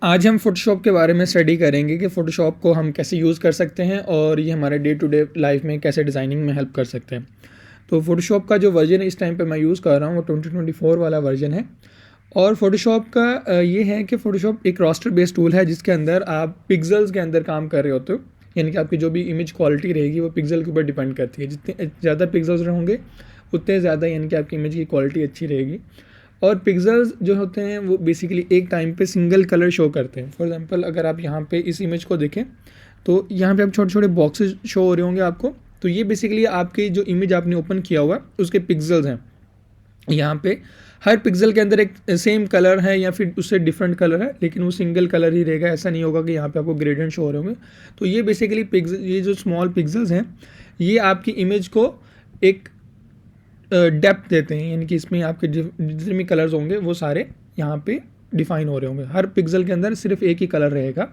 आज हम फ़ोटोशॉप के बारे में स्टडी करेंगे कि फ़ोटोशॉप को हम कैसे यूज़ कर सकते हैं और ये हमारे डे टू डे लाइफ में कैसे डिज़ाइनिंग में हेल्प कर सकते हैं। तो फ़ोटोशॉप का जो वर्जन इस टाइम पे मैं यूज़ कर रहा हूँ वो 2024 वाला वर्जन है। और फ़ोटोशॉप का ये है कि फ़ोटोशॉप एक रास्टर बेस्ड टूल है जिसके अंदर आप पिक्सेल्स के अंदर काम कर रहे होते हो, यानी कि आपकी जो भी इमेज क्वालिटी रहेगी वो पिक्सल के ऊपर डिपेंड करती है। जितने ज़्यादा पिक्सेल्स होंगे उतने ज़्यादा यानी कि आपकी इमेज की क्वालिटी अच्छी रहेगी। और पिक्सेल्स जो होते हैं वो बेसिकली एक टाइम पे सिंगल कलर शो करते हैं। फॉर एग्जांपल अगर आप यहाँ पे इस इमेज को देखें तो यहाँ पे आप छोटे छोटे बॉक्सेस शो हो रहे होंगे आपको। तो ये बेसिकली आपकी जो इमेज आपने ओपन किया हुआ है उसके पिक्सेल्स हैं। यहाँ पे हर पिक्सल के अंदर एक सेम कलर है या फिर उससे डिफरेंट कलर है, लेकिन वो सिंगल कलर ही रहेगा। ऐसा नहीं होगा कि यहाँ पे आपको ग्रेडियंट शो हो रहे होंगे। तो ये बेसिकली पिक्सल, ये जो स्मॉल पिक्सल्स हैं ये आपकी इमेज को एक डेप्थ देते हैं, यानी कि इसमें आपके जितने भी कलर्स होंगे वो सारे यहाँ पे डिफाइन हो रहे होंगे। हर पिक्सल के अंदर सिर्फ एक ही कलर रहेगा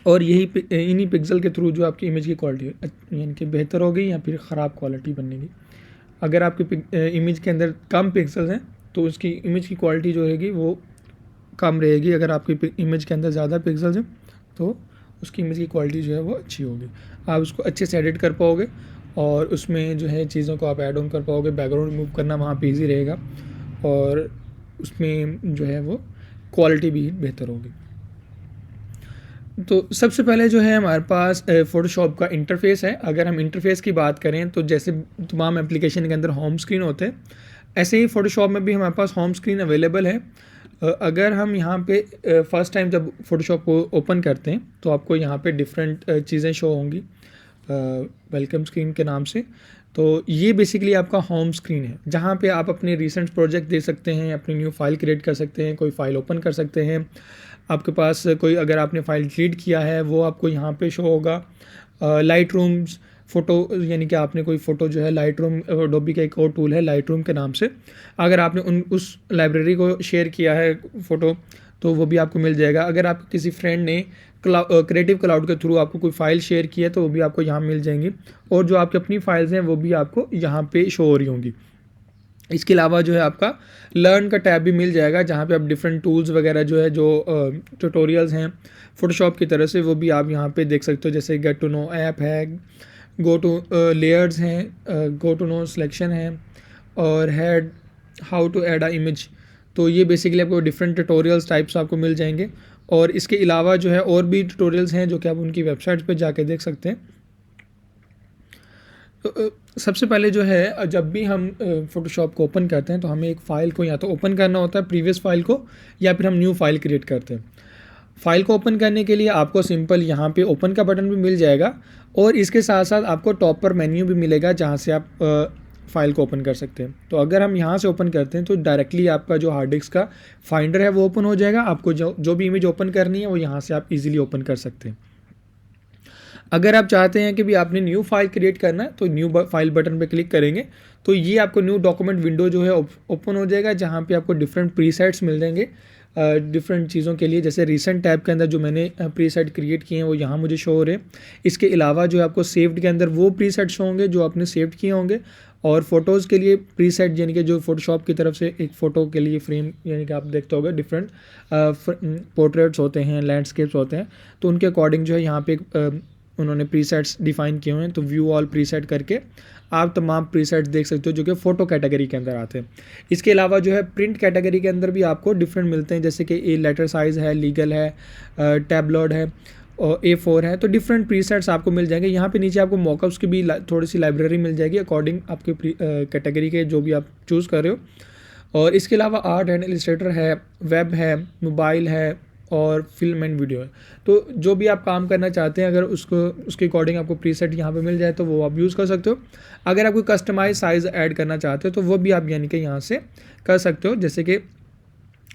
और यही इन्हीं पिक्सल के थ्रू जो आपकी इमेज की क्वालिटी यानी कि बेहतर होगी या फिर ख़राब क्वालिटी बनेगी। अगर आपकी इमेज के अंदर कम पिक्सल्स हैं तो उसकी इमेज की क्वालिटी जो रहेगी वो कम रहेगी। अगर आपकी इमेज के अंदर ज़्यादा पिक्सल्स हैं तो उसकी इमेज की क्वालिटी जो है वो अच्छी होगी। आप उसको अच्छे से एडिट कर पाओगे और उसमें जो है चीज़ों को आप ऐड ऑन कर पाओगे। बैकग्राउंड रिमूव करना वहाँ पे ईजी रहेगा और उसमें जो है वो क्वालिटी भी बेहतर होगी। तो सबसे पहले जो है हमारे पास फ़ोटोशॉप का इंटरफेस है। अगर हम इंटरफेस की बात करें तो जैसे तमाम एप्लीकेशन के अंदर होम स्क्रीन होते हैं, ऐसे ही फ़ोटोशॉप में भी हमारे पास होम स्क्रीन अवेलेबल है। अगर हम यहाँ पे फ़र्स्ट टाइम जब फ़ोटोशॉप को ओपन करते हैं तो आपको यहाँ पे डिफरेंट चीज़ें शो होंगी वेलकम स्क्रीन के नाम से। तो ये बेसिकली आपका होम स्क्रीन है जहाँ पे आप अपने रीसेंट प्रोजेक्ट दे सकते हैं, अपनी न्यू फाइल क्रिएट कर सकते हैं, कोई फाइल ओपन कर सकते हैं। आपके पास कोई अगर आपने फाइल डिलीट किया है वो आपको यहाँ पे शो होगा। लाइट रूम्स फ़ोटो, यानी कि आपने कोई फ़ोटो जो है लाइट रूम, एडोबी का एक और टूल है लाइट रूम के नाम से, अगर आपने उस लाइब्रेरी को शेयर किया है फ़ोटो तो वो भी आपको मिल जाएगा। अगर आप किसी फ्रेंड ने क्रिएटिव क्लाउड के थ्रू आपको कोई फ़ाइल शेयर की है तो वो भी आपको यहाँ मिल जाएंगी और जो आपकी अपनी फाइल्स हैं वो भी आपको यहाँ पे शो हो रही होंगी। इसके अलावा जो है आपका लर्न का टैब भी मिल जाएगा जहाँ पे आप डिफरेंट टूल्स वगैरह जो है जो ट्यूटोरियल्स हैं फ़ोटोशॉप की तरह से वो भी आप यहाँ पे देख सकते हो। जैसे गेट टू नो ऐप है, गो टू लेयर्स हैं, गो टू नो सिलेक्शन है और head how to add a image. तो ये बेसिकली आपको डिफरेंट ट्यूटोरियल्स टाइप्स आपको मिल जाएंगे। और इसके अलावा जो है और भी ट्यूटोरियल्स हैं जो कि आप उनकी वेबसाइट पे जाके देख सकते हैं। तो सबसे पहले जो है जब भी हम फ़ोटोशॉप को ओपन करते हैं तो हमें एक फ़ाइल को या तो ओपन करना होता है प्रीवियस फाइल को, या फिर हम न्यू फाइल क्रिएट करते हैं। फाइल को ओपन करने के लिए आपको सिंपल यहाँ पे ओपन का बटन भी मिल जाएगा और इसके साथ साथ आपको टॉप पर मेन्यू भी मिलेगा जहाँ से आप फाइल को ओपन कर सकते हैं। तो अगर हम यहाँ से ओपन करते हैं तो डायरेक्टली आपका जो हार्ड डिस्क का फाइंडर है वो ओपन हो जाएगा। आपको जो भी इमेज ओपन करनी है वो यहाँ से आप इजीली ओपन कर सकते हैं। अगर आप चाहते हैं कि भी आपने न्यू फाइल क्रिएट करना है तो न्यू फाइल बटन पे क्लिक करेंगे तो ये आपको न्यू डॉक्यूमेंट विंडो जो है ओपन हो जाएगा जहाँ पे आपको डिफरेंट प्रीसेट्स मिल जाएंगे डिफरेंट चीज़ों के लिए। जैसे रिसेंट टैब के अंदर जो मैंने प्रीसेट क्रिएट किए हैं वो यहाँ मुझे शो हो रहे हैं। इसके अलावा जो है आपको सेव्ड के अंदर वो प्रीसेट शो होंगे जो आपने सेव्ड किए होंगे। और फोटोज़ के लिए प्रीसेट यानी कि जो फोटोशॉप की तरफ से एक फ़ोटो के लिए फ्रेम, यानी कि आप देखते होंगे डिफरेंट पोर्ट्रेट्स होते हैं, लैंडस्केप्स होते हैं, तो उनके अकॉर्डिंग जो है यहाँ पे उन्होंने प्रीसेट्स डिफाइन किए हुए हैं। तो व्यू ऑल प्रीसेट करके आप तमाम प्रीसेट्स देख सकते हो जो कि फ़ोटो कैटेगरी के अंदर आते हैं। इसके अलावा जो है प्रिंट कैटेगरी के अंदर भी आपको डिफरेंट मिलते हैं, जैसे कि ए लेटर साइज़ है, लीगल है, टैबलॉइड है और A4 है। तो डिफरेंट प्रीसेट्स आपको मिल जाएंगे। यहाँ पे नीचे आपको मॉकअप्स की भी थोड़ी सी लाइब्रेरी मिल जाएगी अकॉर्डिंग आपके कैटेगरी के जो भी आप चूज़ कर रहे हो। और इसके अलावा आर्ट एंड इलस्ट्रेटर है, वेब है, मोबाइल है और फिल्म एंड वीडियो है। तो जो भी आप काम करना चाहते हैं अगर उसके अकॉर्डिंग आपको प्रीसेट यहाँ पे मिल जाए तो वो आप यूज़ कर सकते हो। अगर आप कोई कस्टमाइज साइज़ ऐड करना चाहते हो तो वो भी आप यानी कि यहाँ से कर सकते हो। जैसे कि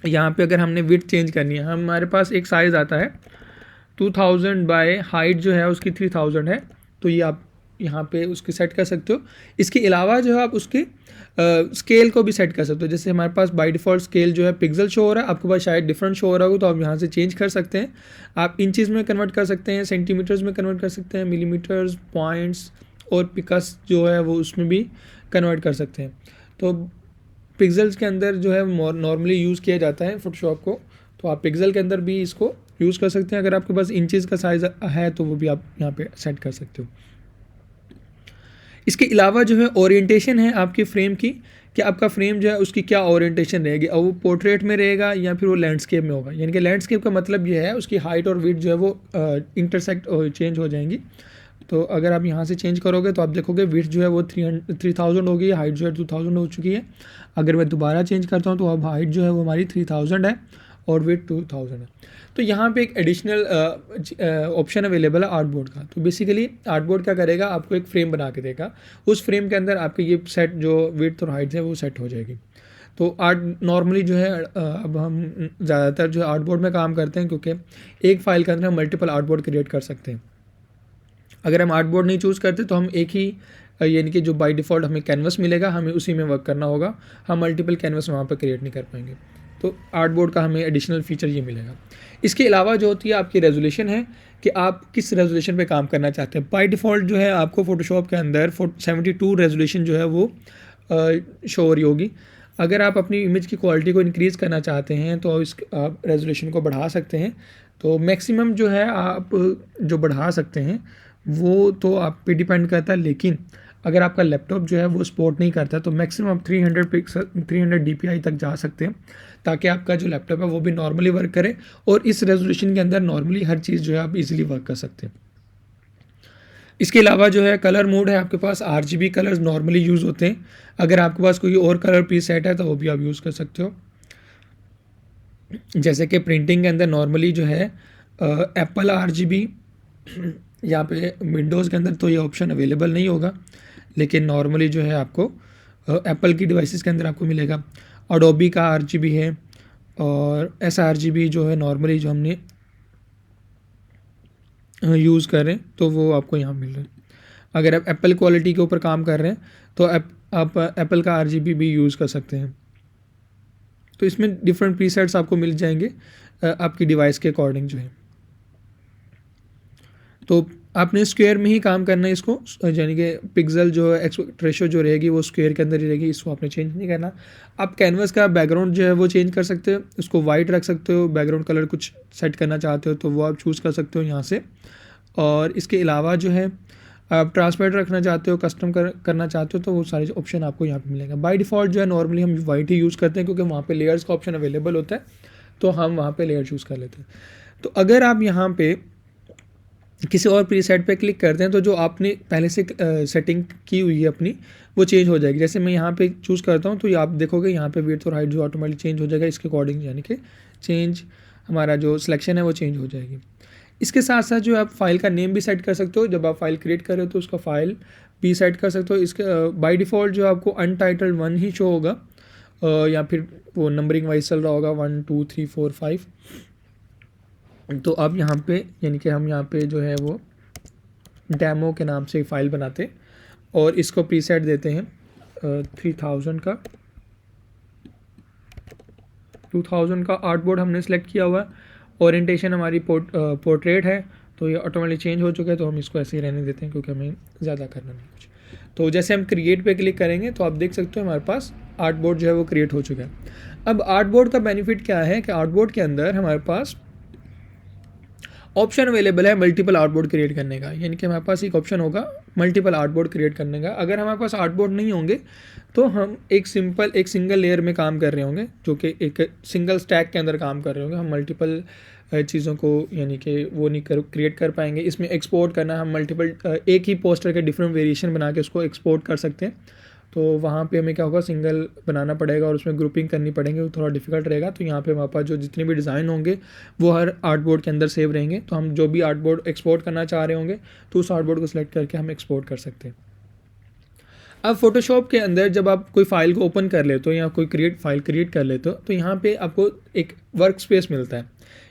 यहाँ पे अगर हमने विड्थ चेंज करनी है, हमारे पास एक साइज़ आता है 2000 बाय हाइट जो है उसकी 3000 है, तो ये आप यहाँ पे उसकी सेट कर सकते हो। इसके अलावा जो है आप उसके स्केल को भी सेट कर सकते हो। जैसे हमारे पास बाय डिफ़ॉल्ट स्केल जो है पिक्सल शो हो रहा है, आपके पास शायद डिफरेंट शो हो रहा हो, तो आप यहाँ से चेंज कर सकते हैं। आप इंचज़ में कन्वर्ट कर सकते हैं, सेंटीमीटर्स में कन्वर्ट कर सकते हैं, मिलीमीटर्स, पॉइंट्स और पिकस जो है वो उसमें भी कन्वर्ट कर सकते हैं। तो पिक्सल्स के अंदर जो है नॉर्मली यूज़ किया जाता है फ़ोटोशॉप को तो आप पिक्सल के अंदर भी इसको यूज़ कर सकते हैं। अगर आपके पास इंचज़ का साइज़ है तो वो भी आप यहाँ पे सेट कर सकते हो। इसके अलावा जो है ओरिएंटेशन है आपके फ्रेम की, कि आपका फ्रेम जो है उसकी क्या ओरिएंटेशन रहेगी, और वो पोर्ट्रेट में रहेगा या फिर वो लैंडस्केप में होगा। यानी कि लैंडस्केप का मतलब ये है उसकी हाइट और विड्थ जो है वो इंटरसेक्ट चेंज हो जाएंगी। तो अगर आप यहाँ से चेंज करोगे तो आप देखोगे विड्थ जो है वो 3000 हो गई है, हाइट जो है 2000 हो चुकी है। अगर मैं दोबारा चेंज करता हूँ तो अब हाइट जो है वो हमारी 3000 है और विड्थ 2000 है। तो यहाँ पे एक एडिशनल ऑप्शन अवेलेबल है आर्टबोर्ड का। तो बेसिकली आर्टबोर्ड क्या करेगा, आपको एक फ्रेम बना के देगा, उस फ्रेम के अंदर आपके ये सेट जो विड्थ और हाइट है वो सेट हो जाएगी। तो आर्ट नॉर्मली जो है अब हम ज़्यादातर जो है आर्टबोर्ड में काम करते हैं, क्योंकि एक फाइल के अंदर हम मल्टीपल आर्टबोर्ड क्रिएट कर सकते हैं। अगर हम आर्टबोर्ड नहीं चूज़ करते तो हम एक ही यानी कि जो बाय डिफ़ॉल्ट हमें कैनवस मिलेगा हमें उसी में वर्क करना होगा, हम मल्टीपल कैनवस वहाँ पर क्रिएट नहीं कर पाएंगे। तो आर्टबोर्ड का हमें एडिशनल फीचर ये मिलेगा। इसके अलावा जो होती है आपकी रेजोल्यूशन है, कि आप किस रेजोल्यूशन पे काम करना चाहते हैं। बाय डिफ़ॉल्ट जो है आपको फ़ोटोशॉप के अंदर 72 रेजोल्यूशन जो है वो शो हो रही होगी। अगर आप अपनी इमेज की क्वालिटी को इंक्रीज़ करना चाहते हैं तो इस आप रेजोल्यूशन को बढ़ा सकते हैं। तो मैक्सिमम जो है आप जो बढ़ा सकते हैं वो तो आप पे डिपेंड करता है, लेकिन अगर आपका लैपटॉप जो है वो सपोर्ट नहीं करता तो मैक्सिमम आप 300 DPI तक जा सकते हैं, ताकि आपका जो लैपटॉप है वो भी नॉर्मली वर्क करे और इस रेजोल्यूशन के अंदर नॉर्मली हर चीज़ जो है आप इजीली वर्क कर सकते हैं। इसके अलावा जो है कलर मोड है आपके पास, RGB कलर्स नॉर्मली यूज़ होते हैं। अगर आपके पास कोई और कलर प्रीसेट है तो वो भी आप यूज़ कर सकते हो। जैसे कि प्रिंटिंग के अंदर नॉर्मली जो है एप्पल RGB, यहाँ पे विंडोज़ के अंदर तो ये ऑप्शन अवेलेबल नहीं होगा, लेकिन नॉर्मली जो है आपको एप्पल की डिवाइसेस के अंदर आपको मिलेगा। एडोबी का RGB है और sRGB जो है नॉर्मली जो हमने यूज़ कर रहे हैं तो वो आपको यहाँ मिल रहा है। अगर आप एप्पल क्वालिटी के ऊपर काम कर रहे हैं तो आप एप्पल का RGB भी यूज़ कर सकते हैं। तो इसमें डिफरेंट प्रीसेट्स आपको मिल जाएंगे आपकी डिवाइस के अकॉर्डिंग जो है। तो आपने स्क्वायर में ही काम करना है इसको, यानी कि पिक्सल जो है एस्पेक्ट रेशियो जो रहेगी वो स्क्वायर के अंदर ही रहेगी, इसको आपने चेंज नहीं करना। आप कैनवस का बैकग्राउंड जो है वो चेंज कर सकते हो, उसको वाइट रख सकते हो, बैकग्राउंड कलर कुछ सेट करना चाहते हो तो वो आप चूज़ कर सकते हो यहाँ से। और इसके अलावा जो है आप ट्रांसपेरेंट रखना चाहते हो, कस्टम करना चाहते हो तो वो सारे ऑप्शन आपको यहाँ पे मिलेगा। बाय डिफ़ॉल्ट जो है नॉर्मली हम वाइट ही यूज़ करते हैं, क्योंकि वहाँ पे लेयर्स का ऑप्शन अवेलेबल होता है तो हम वहाँ पे लेयर चूज़ कर लेते हैं। तो अगर आप यहाँ पे किसी और प्रीसेट पे क्लिक करते हैं तो जो आपने पहले से सेटिंग की हुई है अपनी वो चेंज हो जाएगी। जैसे मैं यहाँ पे चूज़ करता हूँ तो आप देखोगे यहाँ पे विड्थ और हाइट जो ऑटोमेटिक चेंज हो जाएगा इसके अकॉर्डिंग, यानी कि चेंज हमारा जो सिलेक्शन है वो चेंज हो जाएगी। इसके साथ साथ जो आप फाइल का नेम भी सेट कर सकते हो, जब आप फाइल क्रिएट कर रहे हो तो उसका फाइल भी सेट कर सकते हो। इसके बाय डिफ़ॉल्ट जो आपको अनटाइटल्ड 1 ही शो होगा, या फिर वो नंबरिंग वाइज चल रहा होगा 1 2 3 4 5। तो अब यहाँ पे यानी कि हम यहाँ पे जो है वो डेमो के नाम से फ़ाइल बनाते और इसको प्रीसेट देते हैं 3000 का, 2000 का आर्टबोर्ड हमने सेलेक्ट किया हुआ है। ओरिएंटेशन हमारी पोर्ट्रेट है तो ये ऑटोमेटिक चेंज हो चुका है, तो हम इसको ऐसे ही रहने देते हैं क्योंकि हमें ज़्यादा करना नहीं कुछ। तो जैसे हम क्रिएट पे क्लिक करेंगे तो आप देख सकते हो हमारे पास आर्टबोर्ड जो है वो क्रिएट हो चुका है। अब आर्टबोर्ड का बेनिफिट क्या है कि आर्टबोर्ड के अंदर हमारे पास ऑप्शन अवेलेबल है मल्टीपल आर्टबोर्ड क्रिएट करने का, यानी कि हमारे पास एक ऑप्शन होगा मल्टीपल आर्टबोर्ड क्रिएट करने का। अगर हमारे पास आर्टबोर्ड नहीं होंगे तो हम एक सिंगल लेयर में काम कर रहे होंगे, जो कि एक सिंगल स्टैक के अंदर काम कर रहे होंगे। हम मल्टीपल चीज़ों को यानी कि वो नहीं क्रिएट कर पाएंगे। इसमें एक्सपोर्ट करना, हम मल्टीपल एक ही पोस्टर के डिफरेंट वेरिएशन बना के उसको एक्सपोर्ट कर सकते हैं। तो वहाँ पे हमें क्या होगा, सिंगल बनाना पड़ेगा और उसमें ग्रुपिंग करनी पड़ेंगे, वो थोड़ा डिफिकल्ट रहेगा। तो यहाँ पे हमारे पास जो जितने भी डिज़ाइन होंगे वो हर आर्टबोर्ड के अंदर सेव रहेंगे। तो हम जो भी आर्टबोर्ड एक्सपोर्ट करना चाह रहे होंगे तो उस आर्टबोर्ड को सिलेक्ट करके हम एक्सपोर्ट कर सकते हैं। अब फोटोशॉप के अंदर जब आप कोई फाइल को ओपन कर लेते हो या कोई फाइल क्रिएट कर लेते हो तो यहाँ पे आपको एक वर्क स्पेस मिलता है,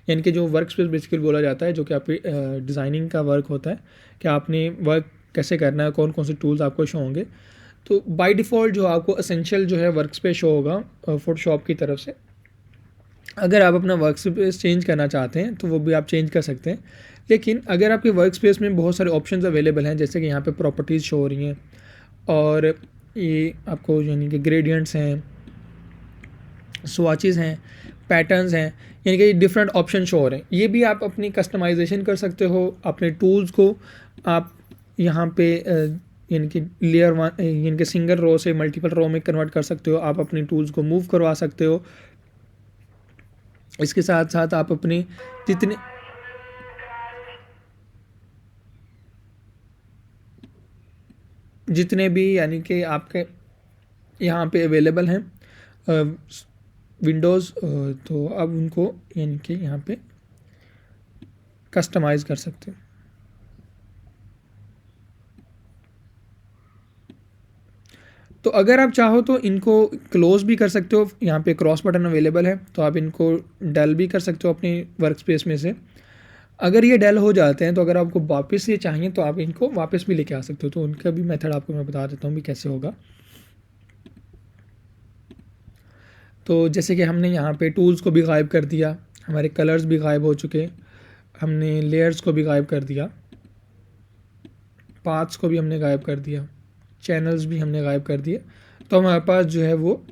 यानी कि जो वर्क स्पेस बेसिकली बोला जाता है, जो कि आपकी डिज़ाइनिंग का वर्क होता है कि आपने वर्क कैसे करना है, कौन कौन से टूल्स आपको शो होंगे। तो बाय डिफ़ॉल्ट जो आपको असेंशियल जो है वर्क स्पेस शो होगा फोटोशॉप की तरफ से। अगर आप अपना वर्क स्पेस चेंज करना चाहते हैं तो वो भी आप चेंज कर सकते हैं। लेकिन अगर आपके वर्क स्पेस में बहुत सारे ऑप्शंस अवेलेबल हैं, जैसे कि यहाँ पे प्रॉपर्टीज़ शो हो रही हैं और ये आपको यानी कि ग्रेडियंट्स हैं, स्वाचेस हैं, पैटर्न्स हैं, यानी कि डिफरेंट ऑप्शन शो हो रहे हैं। ये भी आप अपनी कस्टमाइजेशन कर सकते हो। अपने टूल्स को आप यहाँ पे यानी कि लेयर वन यानी कि सिंगल रो से मल्टीपल रो में कन्वर्ट कर सकते हो। आप अपने टूल्स को मूव करवा सकते हो। इसके साथ साथ आप अपनी जितने भी यानी कि आपके यहाँ पे अवेलेबल हैं विंडोज़, तो अब उनको यानी कि यहाँ पे कस्टमाइज़ कर सकते हो। तो अगर आप चाहो तो इनको क्लोज भी कर सकते हो। यहाँ पे क्रॉस बटन अवेलेबल है, तो आप इनको डल भी कर सकते हो अपनी वर्क स्पेस में से। अगर ये डल हो जाते हैं तो अगर आपको वापस ये चाहिए तो आप इनको वापस भी लेके आ सकते हो। तो उनका भी मेथड आपको मैं बता देता हूँ भी कैसे होगा। तो जैसे कि हमने यहाँ पे टूल्स को भी गायब कर दिया, हमारे कलर्स भी गायब हो चुके, हमने लेयर्स को भी गायब कर दिया, पाथ्स को भी हमने गायब कर दिया, चैनल्स भी हमने गायब कर दिए। तो हमारे पास जो है वो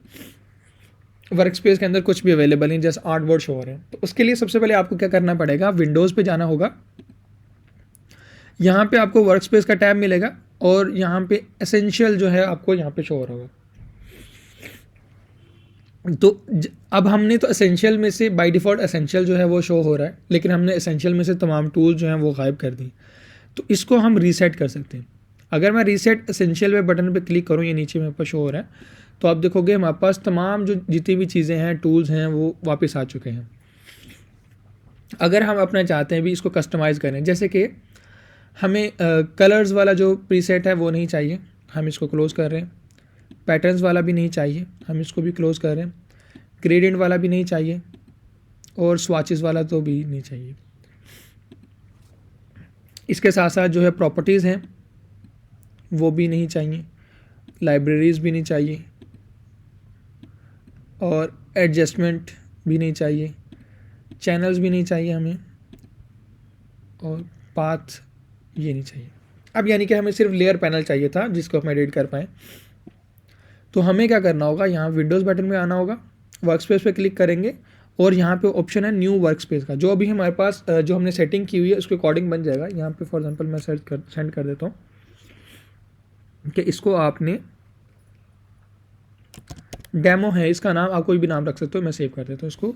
वर्क स्पेस के अंदर कुछ भी अवेलेबल नहीं, जैसे आर्टबोर्ड शो हो रहे हैं। तो उसके लिए सबसे पहले आपको क्या करना पड़ेगा, विंडोज़ पे जाना होगा। यहाँ पे आपको वर्क स्पेस का टैब मिलेगा और यहाँ पे एसेंशियल जो है आपको यहाँ पे शो हो रहा होगा। तो अब हमने तो एसेंशियल में से बाय डिफ़ॉल्ट एसेंशियल जो है वो शो हो रहा है, लेकिन हमने एसेंशियल में से तमाम टूल्स जो हैं वो गायब कर दी। तो इसको हम रीसेट कर सकते हैं। अगर मैं रीसेट एसेंशियल पे बटन पे क्लिक करूँ, ये नीचे मेरे पास शो हो रहा है, तो आप देखोगे हमारे पास तमाम जो जितनी भी चीज़ें हैं, टूल्स हैं, वो वापस आ चुके हैं। अगर हम अपना चाहते हैं भी इसको कस्टमाइज़ करें, जैसे कि हमें कलर्स वाला जो प्रीसेट है वो नहीं चाहिए, हम इसको क्लोज़ कर रहे हैं। पैटर्न्स वाला भी नहीं चाहिए, हम इसको भी क्लोज़ कर रहे हैं। ग्रेडियंट वाला भी नहीं चाहिए और स्वाचेस वाला तो भी नहीं चाहिए। इसके साथ साथ जो है प्रॉपर्टीज़ हैं वो भी नहीं चाहिए, लाइब्रेरीज़ भी नहीं चाहिए और एडजस्टमेंट भी नहीं चाहिए, चैनल्स भी नहीं चाहिए हमें, और पाथ ये नहीं चाहिए। अब यानी कि हमें सिर्फ लेयर पैनल चाहिए था जिसको हम एडिट कर पाएँ। तो हमें क्या करना होगा, यहाँ विंडोज़ बटन में आना होगा, वर्क स्पेस पे क्लिक करेंगे और यहाँ पे ऑप्शन है न्यू वर्क स्पेस का, जो अभी हमारे पास जो हमने सेटिंग की हुई है उसके अकॉर्डिंग बन जाएगा। यहाँ पे फॉर एग्जांपल मैं सेंड कर देता हूँ कि इसको आपने डेमो है, इसका नाम आप कोई भी नाम रख सकते हो, मैं सेव कर देता हूँ इसको।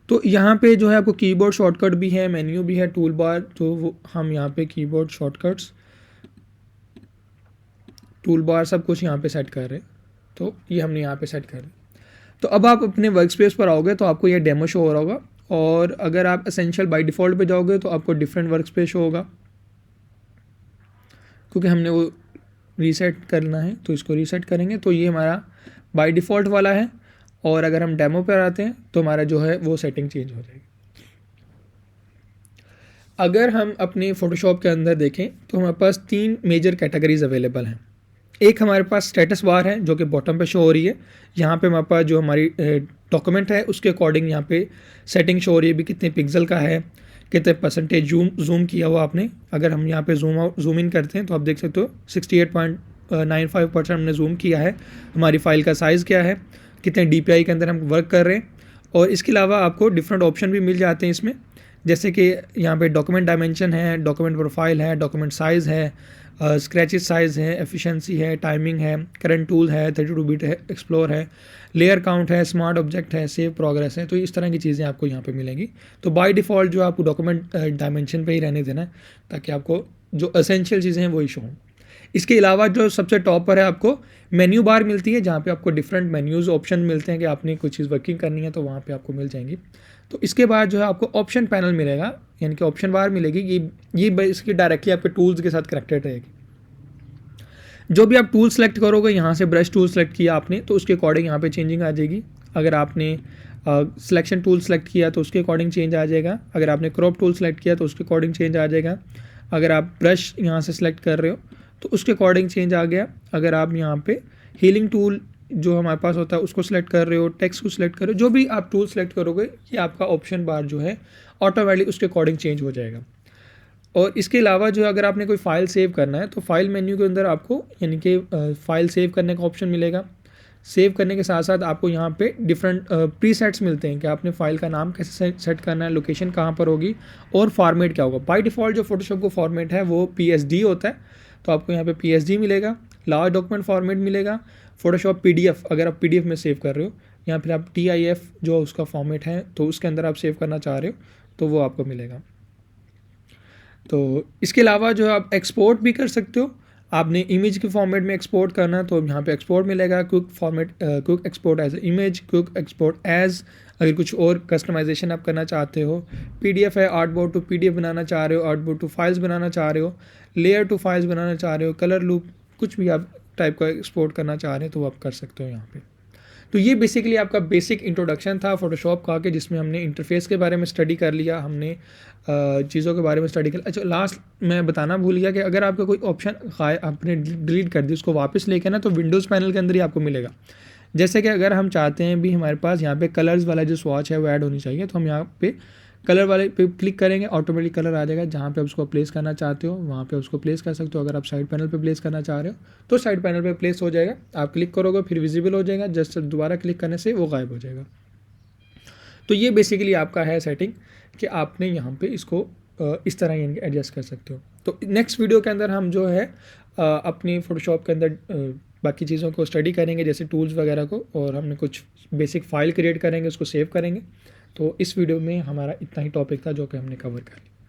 तो यहाँ पे जो है आपको कीबोर्ड शॉर्टकट भी है, मेन्यू भी है, टूल बार, तो वो हम यहाँ पे कीबोर्ड शॉर्टकट्स, टूल बार सब कुछ यहाँ पे सेट कर रहे हैं। तो ये हमने यहाँ पे सेट कर दिया। तो अब आप अपने वर्क स्पेस पर आओगे तो आपको ये डेमो शो हो रहा होगा, और अगर आप एसेंशियल बाय डिफ़ॉल्ट पे जाओगे तो आपको डिफरेंट वर्क स्पेस शो होगा, क्योंकि हमने वो रीसेट करना है। तो इसको रीसेट करेंगे तो ये हमारा बाय डिफ़ॉल्ट वाला है, और अगर हम डेमो पर आते हैं तो हमारा जो है वो सेटिंग चेंज हो जाएगी। अगर हम अपने फ़ोटोशॉप के अंदर देखें तो हमारे पास 3 मेजर कैटेगरीज अवेलेबल हैं। एक हमारे पास स्टेटस बार है जो कि बॉटम पे शो हो रही है। यहाँ पे हमारे पास जो हमारी डॉक्यूमेंट है उसके अकॉर्डिंग यहाँ पे सेटिंग शो हो रही है, भी कितने पिक्सल का है, कितने परसेंटेज जूम किया हुआ आपने। अगर हम यहाँ पे जूम इन करते हैं तो आप देख सकते हो 68.95% हमने जूम किया है। हमारी फ़ाइल का साइज़ क्या है, कितने DPI के अंदर हम वर्क कर रहे हैं। और इसके अलावा आपको डिफरेंट ऑप्शन भी मिल जाते हैं इसमें, जैसे कि यहाँ पे डॉक्यूमेंट डायमेंशन है, डॉक्यूमेंट प्रोफाइल है, डॉक्यूमेंट साइज़ है, स्क्रैचेस साइज़ है, एफिशिएंसी है, टाइमिंग है, करंट टूल है, 32 बिट है, एक्सप्लोर है, लेयर काउंट है, स्मार्ट ऑब्जेक्ट है, सेव प्रोग्रेस है। तो इस तरह की चीज़ें आपको यहाँ पे मिलेंगी। तो बाय डिफ़ॉल्ट जो आपको डॉक्यूमेंट डायमेंशन पे ही रहने देना है, ताकि आपको जो एसेंशियल चीज़ें हैं वही शो हों। इसके अलावा जो सबसे टॉप पर है आपको मेन्यू बार मिलती है, जहाँ पे आपको डिफरेंट मेन्यूज़ ऑप्शन मिलते हैं कि आपने कोई चीज़ वर्किंग करनी है तो वहाँ पे आपको मिल जाएंगी। तो इसके बाद जो है आपको ऑप्शन पैनल मिलेगा, यानी कि ऑप्शन बार मिलेगी। ये इसकी डायरेक्टली आपके टूल्स के साथ कनेक्टेड रहेगी। जो भी आप टूल सेलेक्ट करोगे, यहाँ से ब्रश टूल सेलेक्ट किया आपने तो उसके अकॉर्डिंग यहाँ पे चेंजिंग आ जाएगी। अगर आपने सिलेक्शन टूल सेलेक्ट किया तो उसके अकॉर्डिंग चेंज आ जाएगा। अगर आपने क्रॉप टूल सेलेक्ट किया तो उसके अकॉर्डिंग चेंज आ जाएगा। अगर आप ब्रश यहाँ से सिलेक्ट कर रहे हो तो उसके अकॉर्डिंग चेंज आ गया। अगर आप यहाँ पे हीलिंग टूल जो हमारे पास होता है उसको सिलेक्ट कर रहे हो, टेक्स्ट को सिलेक्ट कर रहे हो, जो भी आप टूल सेलेक्ट करोगे ये आपका ऑप्शन बार जो है ऑटोमेटिकली उसके अकॉर्डिंग चेंज हो जाएगा। और इसके अलावा जो अगर आपने कोई फ़ाइल सेव करना है तो फाइल मेन्यू के अंदर आपको यानी कि फ़ाइल सेव करने का ऑप्शन मिलेगा। सेव करने के साथ साथ आपको यहाँ पे डिफरेंट प्रीसेट्स मिलते हैं कि आपने फाइल का नाम कैसे सेट करना है, लोकेशन कहाँ पर होगी और फॉर्मेट क्या होगा। बाय डिफ़ॉल्ट जो फोटोशॉप का फॉर्मेट है वो PSD होता है, तो आपको यहाँ पे PSD मिलेगा, लार्ज डॉक्यूमेंट फॉर्मेट मिलेगा, फोटोशॉप PDF अगर आप PDF में सेव कर रहे हो, या फिर आप TIF जो उसका फॉर्मेट है तो उसके अंदर आप सेव करना चाह रहे हो तो वो आपको मिलेगा। तो इसके अलावा जो आप एक्सपोर्ट भी कर सकते हो, आपने इमेज के फॉर्मेट में एक्सपोर्ट करना तो यहाँ पे एक्सपोर्ट मिलेगा, quick format, quick export as image, quick export as, अगर कुछ और कस्टमाइजेशन आप करना चाहते हो, PDF है, आर्टबोर्ड टू PDF बनाना चाह रहे हो, आर्टबोर्ड टू फाइल्स बनाना चाह रहे हो, लेयर टू फाइल्स बनाना चाह रहे हो, कलर लूप, कुछ भी आप टाइप का एक्सपोर्ट करना चाह रहे हैं तो वो आप कर सकते हो यहाँ पे। तो ये बेसिकली आपका बेसिक इंट्रोडक्शन था फोटोशॉप का, कि जिसमें हमने इंटरफेस के बारे में स्टडी कर लिया, हमने चीज़ों के बारे में स्टडी कर लिया। अच्छा, लास्ट मैं बताना भूल गया कि अगर आपका कोई ऑप्शन आपने डिलीट कर दी, उसको वापस लेके ना तो विंडोज़ पैनल के अंदर ही आपको मिलेगा। जैसे कि अगर हम चाहते हैं भी हमारे पास यहाँ पे कलर्स वाला जो स्वॉच है वो ऐड होनी चाहिए, तो हम यहाँ पे कलर वाले पे क्लिक करेंगे, ऑटोमेटिक कलर आ जाएगा। जहाँ पे आप उसको प्लेस करना चाहते हो वहाँ पे उसको प्लेस कर सकते हो। अगर आप साइड पैनल पे प्लेस करना चाह रहे हो तो साइड पैनल पे प्लेस हो जाएगा, आप क्लिक करोगे फिर विजिबल हो जाएगा, जस्ट दोबारा क्लिक करने से वो गायब हो जाएगा। तो ये बेसिकली आपका है सेटिंग कि आपने यहाँ पे इसको इस तरह ही एडजस्ट कर सकते हो। तो नेक्स्ट वीडियो के अंदर हम जो है अपनी फ़ोटोशॉप के अंदर बाकी चीज़ों को स्टडी करेंगे, जैसे टूल्स वगैरह को, और हमने कुछ बेसिक फाइल क्रिएट करेंगे, उसको सेव करेंगे। तो इस वीडियो में हमारा इतना ही टॉपिक था जो कि हमने कवर कर लिया।